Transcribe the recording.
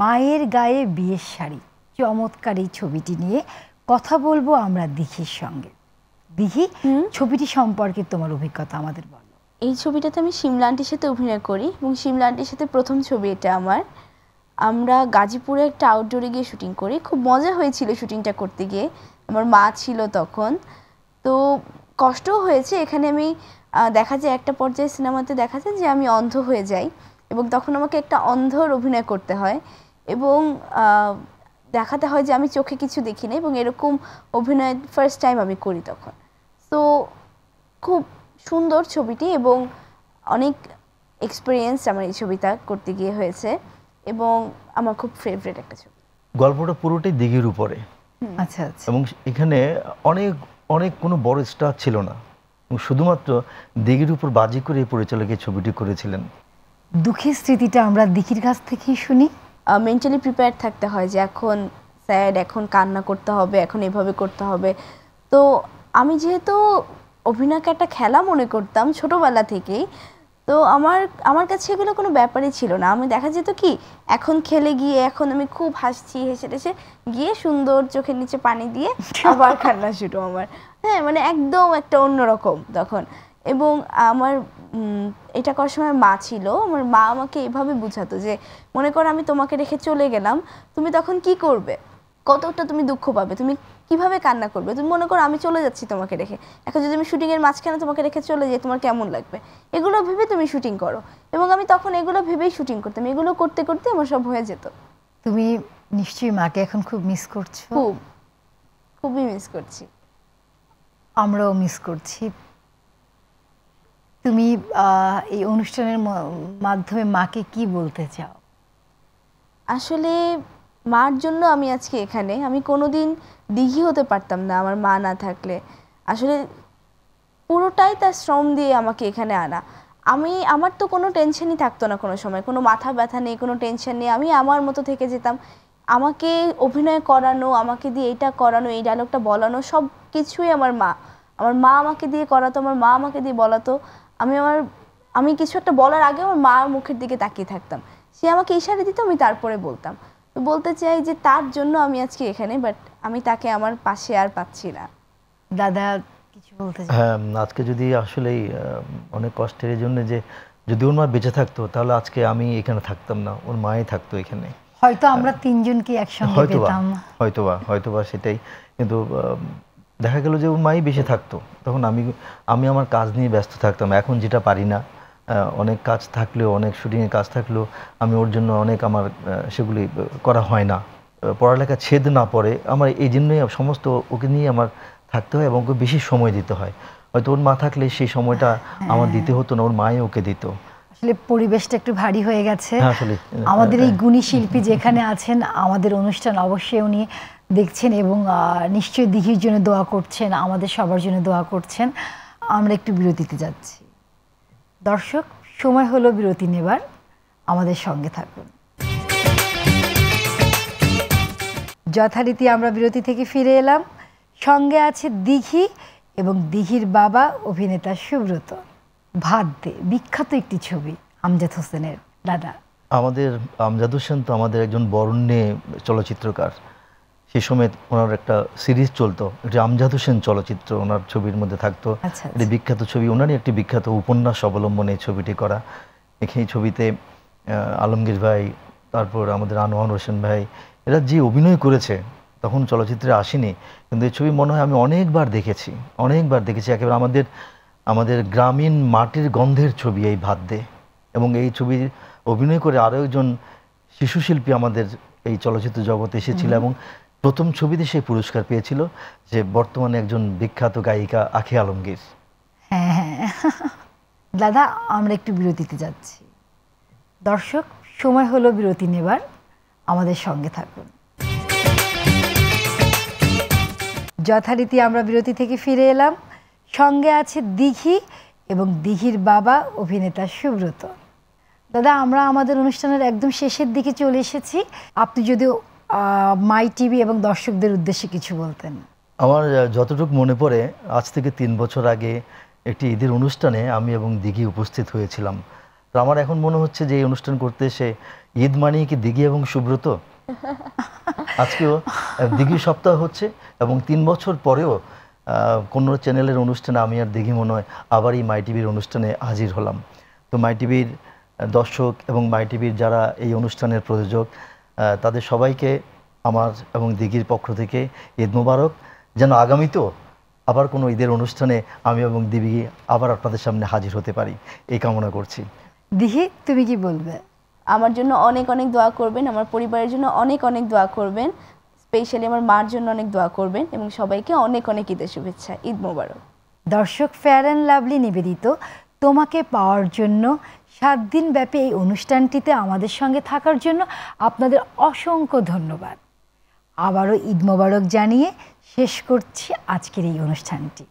মায়ের গায়ে বিয়ের শাড়ি চমৎকার এই ছবিটি নিয়ে কথা বলবো আমরা দিঘির সঙ্গে। দিঘি, ছবিটি সম্পর্কে তোমার অভিজ্ঞতা আমাদের বলো। এই ছবিটাতে আমি শিমলা আন্টির সাথে অভিনয় করি এবং শিমলা আন্টির সাথে প্রথম ছবি এটা আমার। আমরা গাজীপুরে একটা আউটডোরে গিয়ে শুটিং করি, খুব মজা হয়েছিল শুটিংটা করতে গিয়ে। আমার মা ছিল তখন, তো কষ্টও হয়েছে। এখানে আমি দেখা যায় একটা পর্যায়ে সিনেমাতে দেখা যায় যে আমি অন্ধ হয়ে যাই এবং তখন আমাকে একটা অন্ধর অভিনয় করতে হয় এবং দেখাতে হয় যে আমি চোখে কিছু দেখি না, এবং এরকম অভিনয় ফার্স্ট টাইম আমি করি তখন। তো খুব সুন্দর ছবিটি এবং অনেক এক্সপিরিয়েন্স আমার এই ছবিটা করতে গিয়ে হয়েছে এবং আমার খুব ফেভারিট একটা ছবি। গল্পটা পুরোটাই দিঘির উপরে। আচ্ছা আচ্ছা। এবং এখানে অনেক অনেক কোনো বড় স্টার ছিল না, শুধুমাত্র দিঘির উপর বাজি করে এই পরিচালক এই ছবিটি করেছিলেন। দুঃখের স্মৃতিটা আমরা দিঘির কাছ থেকেই শুনি। মেন্টালি প্রিপেয়ার থাকতে হয় যে এখন স্যাড, এখন কান্না করতে হবে, এখন এভাবে করতে হবে। তো আমি যেহেতু অভিনয়কে একটা খেলা মনে করতাম ছোটোবেলা থেকেই, তো আমার কাছে এগুলো কোনো ব্যাপারই ছিল না। আমি দেখা যেত কি এখন খেলে গিয়ে এখন আমি খুব হাসছি, হেসে টেসে গিয়ে সুন্দর চোখের নিচে পানি দিয়ে আবার কান্না শুরু আমার। হ্যাঁ, মানে একদম একটা অন্যরকম তখন। এবং আমার এটা করার সময় মা ছিল, আমার মা আমাকে এভাবে বুঝাতো যে মনে করো আমি তোমাকে রেখে চলে গেলাম, তুমি তখন কি করবে, কতটা তুমি দুঃখ পাবে, তুমি কিভাবে কান্না করবে। তুমি মনে করো আমি চলে যাচ্ছি তোমাকে রেখে, এখন যদি আমি শুটিংয়ের মাঝখানে তোমাকে রেখে চলে যাই তোমার কেমন লাগবে, এগুলো ভেবে তুমি শুটিং করো। এবং আমি তখন এগুলো ভেবেই শুটিং করতাম, এগুলো করতে করতে আমার সব হয়ে যেত। তুমি নিশ্চয়ই মাকে এখন খুব মিস করছো। খুবই মিস করছি। আমরাও মিস করছি। তুমি এই অনুষ্ঠানের মাধ্যমে মাকে কি বলতে চাও? আসলে মার জন্য আমি আজকে এখানে। আমি কোনোদিন দিঘি হতে পারতাম না আমার মা না থাকলে। আসলে পুরোটাই তার শ্রম দিয়ে আমাকে এখানে আনা। আমার তো কোনো টেনশনই থাকতো না কোনো সময়, কোনো মাথা ব্যথা নেই, কোনো টেনশন নেই। আমি আমার মতো থেকে যেতাম। আমাকে অভিনয় করানো, আমাকে দিয়ে এইটা করানো, এই ডায়লগটা বলানো, সব কিছুই আমার মা আমাকে দিয়ে করাতো, আমার মা আমাকে দিয়ে বলাতো। আমি কিছু একটা বলার আগে আমার মার মুখের দিকে তাকিয়ে থাকতাম। সে আমাকে ইশারা দিত, আমি তারপরে বলতাম। তো বলতে চাই যে তার জন্য আমি আজকে এখানে, বাট আমি তাকে আমার পাশে আর পাচ্ছি না। দাদা কিছু বলতে চাই? হ্যাঁ, আজকে যদি আসলেই অনেক কষ্টের জন্য যে যদি ওর মা বেঁচে থাকতো তাহলে আজকে আমি এখানে থাকতাম না, ওর মাই থাকতো এখানে। হয়তো আমরা তিনজনকে একসঙ্গে পেতাম, হয়তোবা সেটাই। কিন্তু দেখা গেল যে ওর মাই বেঁচে থাকতো, তখন আমি আমার কাজ নিয়ে ব্যস্ত থাকতাম। এখন যেটা পারি না, অনেক কাজ থাকলেও, অনেক শুটিংয়ের কাজ থাকলেও আমি ওর জন্য অনেক আমার সেগুলি করা হয় না। পড়ালেখা ছেদ না পড়ে আমার এই জন্যই সমস্ত ওকে নিয়ে আমার থাকতে হয় এবং ওকে বেশি সময় দিতে হয়। হয়তো ওর মা থাকলে সেই সময়টা আমার দিতে হতো না, ওর মাই ওকে দিত। আসলে পরিবেশটা একটু ভারী হয়ে গেছে। আমাদের এই গুণী শিল্পী যেখানে আছেন, আমাদের অনুষ্ঠান অবশ্যই উনি দেখছেন এবং নিশ্চয়ই দিঘির জন্য দোয়া করছেন, আমাদের সবার জন্য দোয়া করছেন। আমরা একটু বিরতিতে যাচ্ছি। দর্শক, সময় হলো বিরতি নেবার, আমাদের সঙ্গে থাকুন। যথারীতি আমরা বিরতি থেকে ফিরে এলাম। সঙ্গে আছে দিঘি এবং দিঘির বাবা অভিনেতা সুব্রত। ভাত দে, বিখ্যাত একটি ছবি আমজাদ হোসেনের। দাদা, আমাদের আমজাদ হোসেন তো আমাদের একজন বরেণ্য চলচ্চিত্রকার। সেই সময় ওনার একটা সিরিজ চলতো, এটি আমজাদ হোসেন চলচ্চিত্র ওনার ছবির মধ্যে থাকতো। এটি বিখ্যাত ছবি, ওনারই একটি বিখ্যাত উপন্যাস অবলম্বনে এই ছবিটি করা। এই ছবিতে আলমগীর ভাই, তারপর আমাদের আনোয়ার হোসেন ভাই, এরা যে অভিনয় করেছে তখন চলচ্চিত্রে আসেনি, কিন্তু এই ছবি মনে হয় আমি অনেকবার দেখেছি। একেবারে আমাদের গ্রামীণ মাটির গন্ধের ছবি এই ভাত দে। এবং এই ছবির অভিনয় করে আরও একজন শিশু শিল্পী আমাদের এই চলচ্চিত্র জগতে এসেছিল এবং প্রথম ছবিতে সে পুরস্কার পেয়েছিল, যে বর্তমানে একজন বিখ্যাত গায়িকা আঁখি আলমগীর। হ্যাঁ দাদা, আমরা একটু বিরতিতে যাচ্ছি। দর্শক, সময় হলো বিরতি নেবার, আমাদের সঙ্গে থাকুন। যথারীতি আমরা বিরতি থেকে ফিরে এলাম। সঙ্গে আছে দিঘি এবং দিঘির বাবা অভিনেতা সুব্রত। দাদা, আমরা আমাদের অনুষ্ঠানের একদম শেষের দিকে চলে এসেছি। আপনি যদি মাই টিভি এবং দর্শকদের উদ্দেশ্যে কিছু বলতেন। আমার যতটুকু মনে পড়ে, আজ থেকে 3 বছর আগে একটি ঈদের অনুষ্ঠানে আমি এবং দিঘি উপস্থিত হয়েছিলাম। তো আমার এখন মনে হচ্ছে যে এই অনুষ্ঠান করতে এসে ঈদ মানেই কি দিঘি এবং সুব্রত। আজকেও দিঘি সপ্তাহ হচ্ছে এবং 3 বছর পরেও কোনো চ্যানেলের অনুষ্ঠানে আমি আর দিঘি মনে হয় আবার এই মাই টিভির অনুষ্ঠানে হাজির হলাম। তো মাই টিভির দর্শক এবং মাই টিভির যারা এই অনুষ্ঠানের প্রযোজক তাদের সবাইকে আমার এবং দিঘির পক্ষ থেকে ঈদ মোবারক। যেন আগামীতেও আবার কোনো ঈদের অনুষ্ঠানে আমি এবং দিঘি আবার আপনাদের সামনে হাজির হতে পারি এই কামনা করছি। দিঘি, তুমি কি বলবে? আমার জন্য অনেক অনেক দোয়া করবেন, আমার পরিবারের জন্য অনেক অনেক দোয়া করবেন, স্পেশালি আমার মার জন্য অনেক দোয়া করবেন এবং সবাইকে অনেক অনেক ঈদের শুভেচ্ছা। ঈদ মোবারক। দর্শক, ফেয়ার অ্যান্ড লাভলি নিবেদিত তোমাকে পাওয়ার জন্য 7 দিন ব্যাপী এই অনুষ্ঠানটিতে আমাদের সঙ্গে থাকার জন্য আপনাদের অসংখ্য ধন্যবাদ। আবারও ঈদ মোবারক জানিয়ে শেষ করছি আজকের এই অনুষ্ঠানটি।